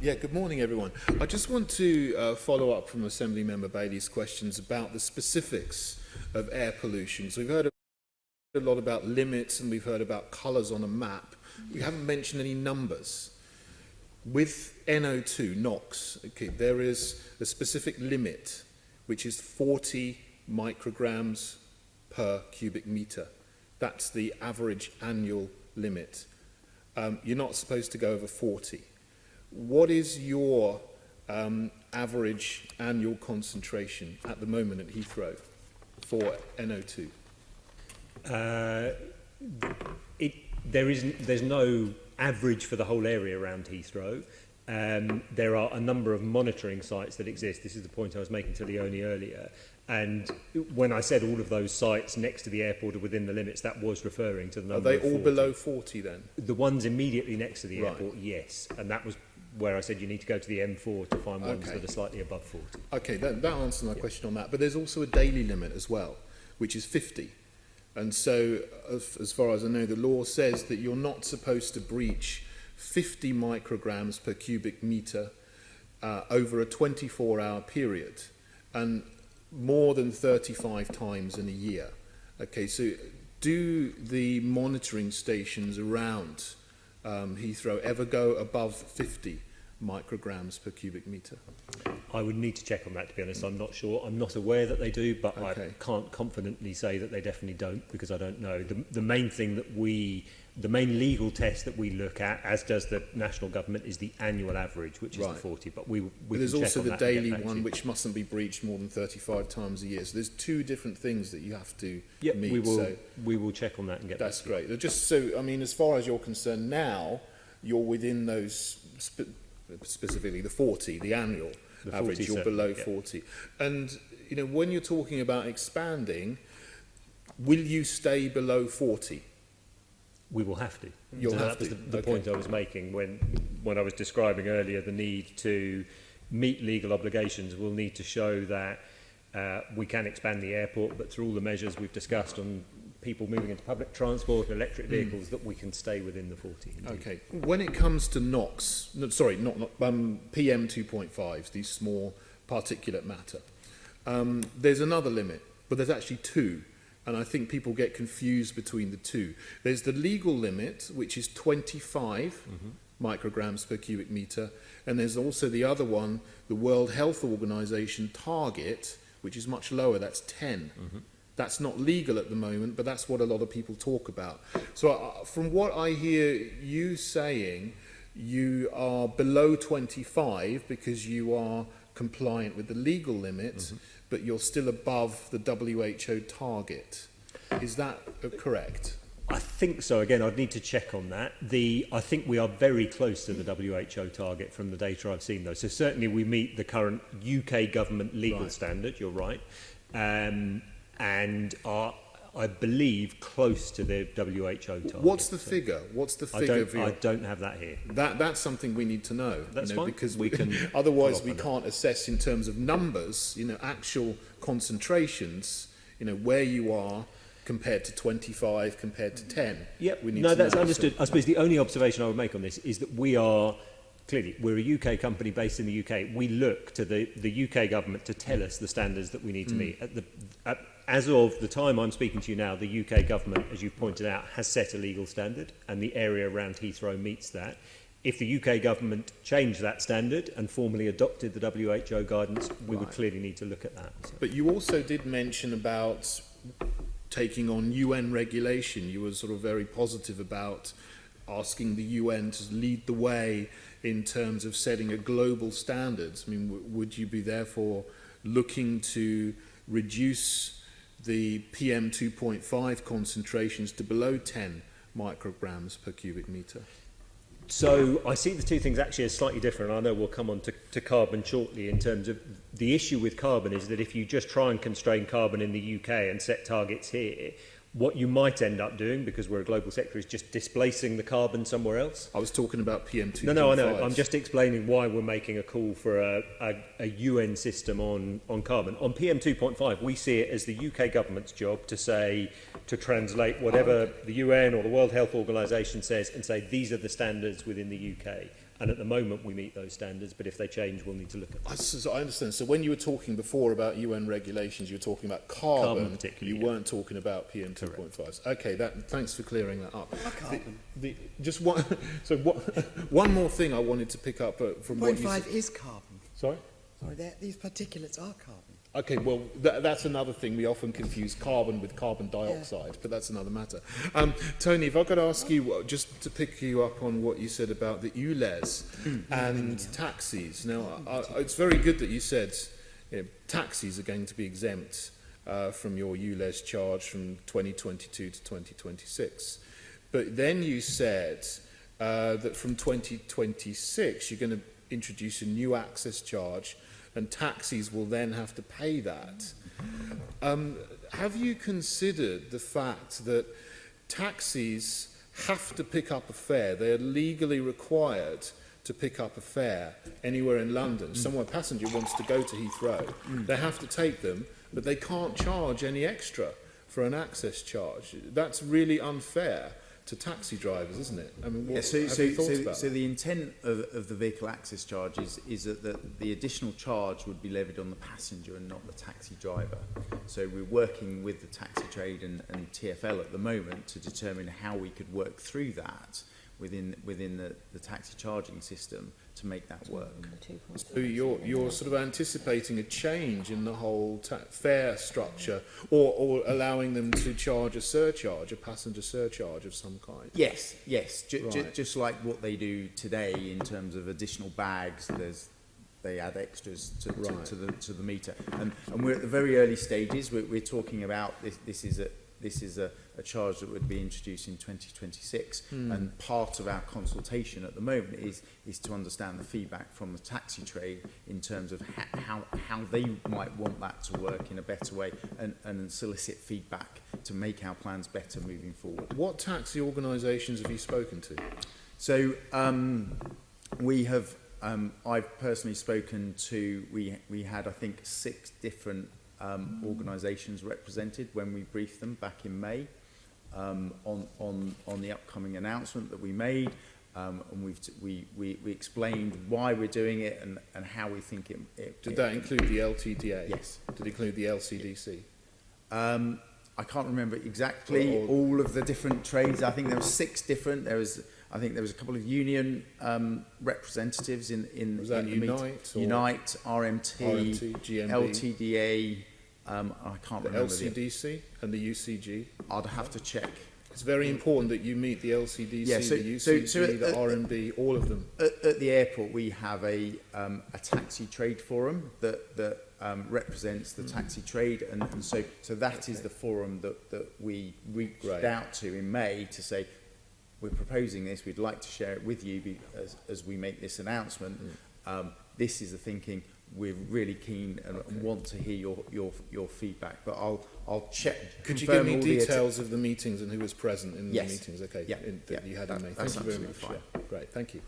Yeah, good morning, everyone. I just want to follow up from Assembly Member Bailey's questions about the specifics of air pollution. So we've heard a lot about limits and we've heard about colours on a map. We haven't mentioned any numbers. With NO2, NOx, okay, there is a specific limit, which is 40 micrograms per cubic metre. That's the average annual limit. You're not supposed to go over 40. What is your average annual concentration at the moment at Heathrow for NO2? There's no average for the whole area around Heathrow. There are a number of monitoring sites that exist. This is the point I was making to Leonie earlier. And when I said all of those sites next to the airport are within the limits, that was referring to the number of 40. Are they all below 40 then? The ones immediately next to the airport, yes. And that was where I said you need to go to the M4 to find ones that are slightly above 40. Okay, that answers my question on that. But there's also a daily limit as well, which is 50. And so, as far as I know, the law says that you're not supposed to breach 50 micrograms per cubic metre over a 24-hour period, and more than 35 times in a year. Okay, so do the monitoring stations around Heathrow ever go above 50 micrograms per cubic metre? I would need to check on that, to be honest. I'm not sure. I'm not aware that they do, but I can't confidently say that they definitely don't, because I don't know. The main thing that the main legal test that we look at, as does the national government, is the annual average, which is the 40. But there's also the daily one, which mustn't be breached more than 35 times a year. So there's two different things that you have to meet. We will check on that and get back to you. That's great. Just so, I mean, as far as you're concerned now, you're within those, specifically the 40, the annual average, you're below 40. And, you know, when you're talking about expanding, will you stay below 40? We will have to. You'll so have that to. was the point I was making when I was describing earlier the need to meet legal obligations. We'll need to show that we can expand the airport, but through all the measures we've discussed on people moving into public transport and electric vehicles, that we can stay within the 40. Indeed. Okay. When it comes to NOx, PM 2.5, these small particulate matter, there's another limit, but there's actually two. And I think people get confused between the two. There's the legal limit, which is 25 micrograms per cubic metre, and there's also the other one, the World Health Organization target, which is much lower, that's 10. That's not legal at the moment, but that's what a lot of people talk about. So from what I hear you saying, you are below 25 because you are compliant with the legal limit, but you're still above the WHO target. Is that correct? I think so. Again, I'd need to check on that. I think we are very close to the WHO target from the data I've seen, though. So certainly we meet the current UK government legal standard, you're right, and are, I believe, close to the WHO target. What's the figure? What's the figure? I don't have that here. That's something we need to know. That's fine. Because we can. Otherwise, we can't assess in terms of numbers. Actual concentrations. Where you are compared to 25, compared to 10. Yep. No, that's understood. I suppose the only observation I would make on this is that we're a UK company based in the UK. We look to the UK government to tell us the standards that we need to meet. As of the time I'm speaking to you now, the UK government, as you've pointed out, has set a legal standard, and the area around Heathrow meets that. If the UK government changed that standard and formally adopted the WHO guidance, we would clearly need to look at that. So. But you also did mention about taking on UN regulation. You were sort of very positive about asking the UN to lead the way in terms of setting a global standards. I mean, would you be therefore looking to reduce the PM 2.5 concentrations to below 10 micrograms per cubic metre? So I see the two things actually as slightly different. I know we'll come on to carbon shortly. In terms of the issue with carbon is that if you just try and constrain carbon in the UK and set targets here, what you might end up doing, because we're a global sector, is just displacing the carbon somewhere else. I was talking about PM 2.5. No, I know. I'm just explaining why we're making a call for a UN system on carbon. On PM 2.5, we see it as the UK government's job to translate whatever the UN or the World Health Organization says and say these are the standards within the UK. And at the moment, we meet those standards, but if they change, we'll need to look at them. So I understand. So when you were talking before about UN regulations, you were talking about carbon. Particularly, you weren't talking about PM 2.5s. Okay, thanks for clearing that up. Just one. So one more thing I wanted to pick up from what you said. 0.5 is carbon. Sorry. Sorry, these particulates are carbon. Okay, well, that's another thing. We often confuse carbon with carbon dioxide, but that's another matter. Tony, if I could ask you, just to pick you up on what you said about the ULEZ and taxis. Now, it's very good that you said taxis are going to be exempt from your ULEZ charge from 2022 to 2026. But then you said that from 2026, you're going to introduce a new access charge and taxis will then have to pay that. Have you considered the fact that taxis have to pick up a fare? They are legally required to pick up a fare anywhere in London. Somewhere a passenger wants to go to Heathrow, they have to take them, but they can't charge any extra for an access charge. That's really unfair to taxi drivers, isn't it? I mean, what have you thought about that? So the intent of the vehicle access charge is that the additional charge would be levied on the passenger and not the taxi driver. So we're working with the taxi trade and TfL at the moment to determine how we could work through that within the taxi charging system to make that work. So you're sort of anticipating a change in the whole fare structure, or allowing them to charge a surcharge, a passenger surcharge of some kind? Yes. Right. Just like what they do today in terms of additional bags. They add extras to the meter, and we're at the very early stages. We're talking about this is a charge that would be introduced in 2026, and part of our consultation at the moment is to understand the feedback from the taxi trade in terms of how they might want that to work in a better way, and solicit feedback to make our plans better moving forward. What taxi organisations have you spoken to? So we have. I've personally spoken to. We had, I think, 6 different organisations represented when we briefed them back in May on the upcoming announcement that we made, and we explained why we're doing it and how we think it. Did that include the LTDA? Yes. Did it include the LCDC? I can't remember exactly all of the different trades. I think there were 6 different. I think there was a couple of union representatives in Was that the Unite? Unite, RMT, GMB? LTDA. I can't The remember. LCDC and the UCG? I'd have to check. It's very important that you meet the LCDC, Yeah, so- the so- UCG, so the RMB, all of them. At the airport, we have a taxi trade forum that represents the taxi trade, and so that is the forum that we reached out to in May to say, we're proposing this, we'd like to share it with you as we make this announcement. This is the thinking. We're really keen and want to hear your feedback, but I'll check. Could you give me details of the meetings and who was present in the Yes. meetings? Okay, Yeah. that you had in May. That's Thank you very absolutely much. fine. Yeah. Great, thank you.